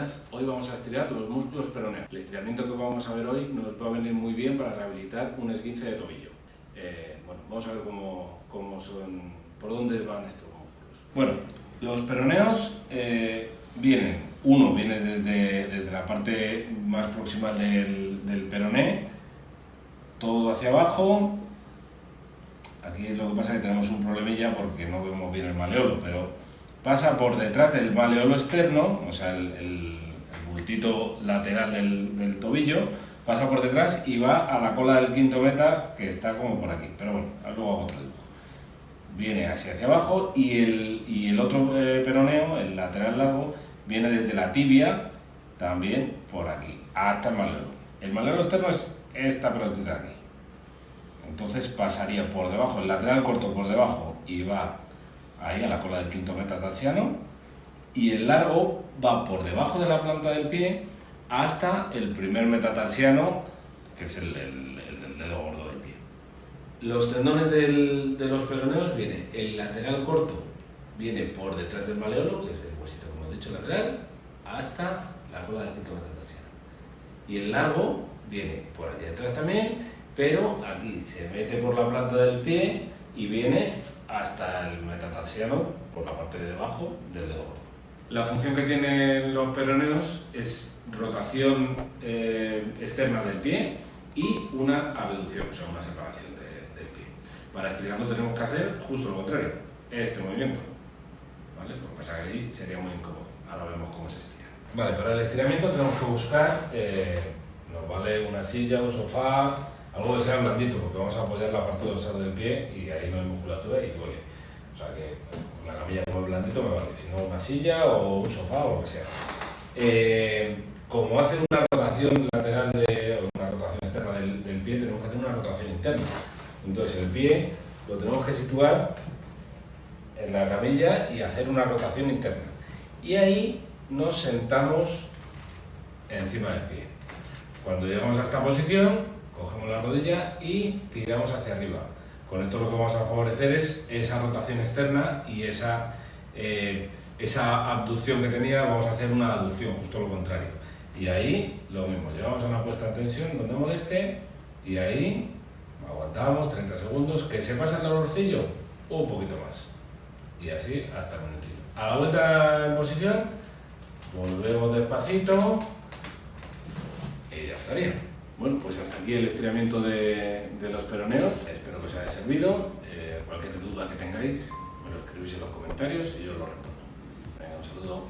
buenas. Hoy vamos a estirar los músculos peroneos. El estiramiento que vamos a ver hoy nos va a venir muy bien para rehabilitar un esguince de tobillo. Bueno, vamos a ver cómo son, por dónde van estos músculos. Bueno, los peroneos viene desde la parte más proximal del peroné, todo hacia abajo. Aquí lo que pasa es que tenemos un problemilla porque no vemos bien el maleolo, pero pasa por detrás del maleolo externo, o sea, el bultito lateral del tobillo, pasa por detrás y va a la cola del quinto meta, que está como por aquí. Pero bueno, luego hago otro dibujo. Viene hacia abajo y el otro peroneo, el lateral largo, viene desde la tibia, también por aquí, hasta el maleolo. El maleolo externo es esta pelotita de aquí. Entonces pasaría por debajo, el lateral corto por debajo y va ahí a la cola del quinto metatarsiano, y el largo va por debajo de la planta del pie hasta el primer metatarsiano, que es el del dedo gordo del pie. Los tendones de los peroneos viene el lateral corto, viene por detrás del maleolo, que es el huesito, como he dicho, lateral, hasta la cola del quinto metatarsiano. Y el largo viene por aquí detrás también, pero aquí se mete por la planta del pie y viene hasta el metatarsiano por la parte de debajo del dedo gordo. La función que tienen los peroneos es rotación externa del pie y una abducción, o sea, una separación del pie. Para estirarlo tenemos que hacer justo lo contrario, este movimiento, ¿vale? Lo que pasa es que ahí sería muy incómodo. Ahora vemos cómo se estira. Vale, para el estiramiento tenemos que buscar, nos vale una silla, un sofá, algo que sea blandito, porque vamos a apoyar la parte dorsal del pie y ahí no hay musculatura y duele. O sea que la camilla como es blandito me vale, si no una silla o un sofá o lo que sea. Como hacen una rotación lateral o una rotación externa del pie, tenemos que hacer una rotación interna. Entonces el pie lo tenemos que situar en la camilla y hacer una rotación interna. Y ahí nos sentamos encima del pie. Cuando llegamos a esta posición, cogemos la rodilla y tiramos hacia arriba. Con esto lo que vamos a favorecer es esa rotación externa y esa abducción que tenía, vamos a hacer una aducción, justo lo contrario. Y ahí lo mismo, llegamos a una puesta en tensión donde moleste y ahí aguantamos 30 segundos, que se pasa el dolorcillo un poquito más. Y así hasta el minutillo. A la vuelta en posición, volvemos despacito y ya estaría. Bueno, pues hasta aquí el estiramiento de los peroneos. Espero que os haya servido. Cualquier duda que tengáis, me lo escribís en los comentarios y yo os lo respondo. Venga, un saludo.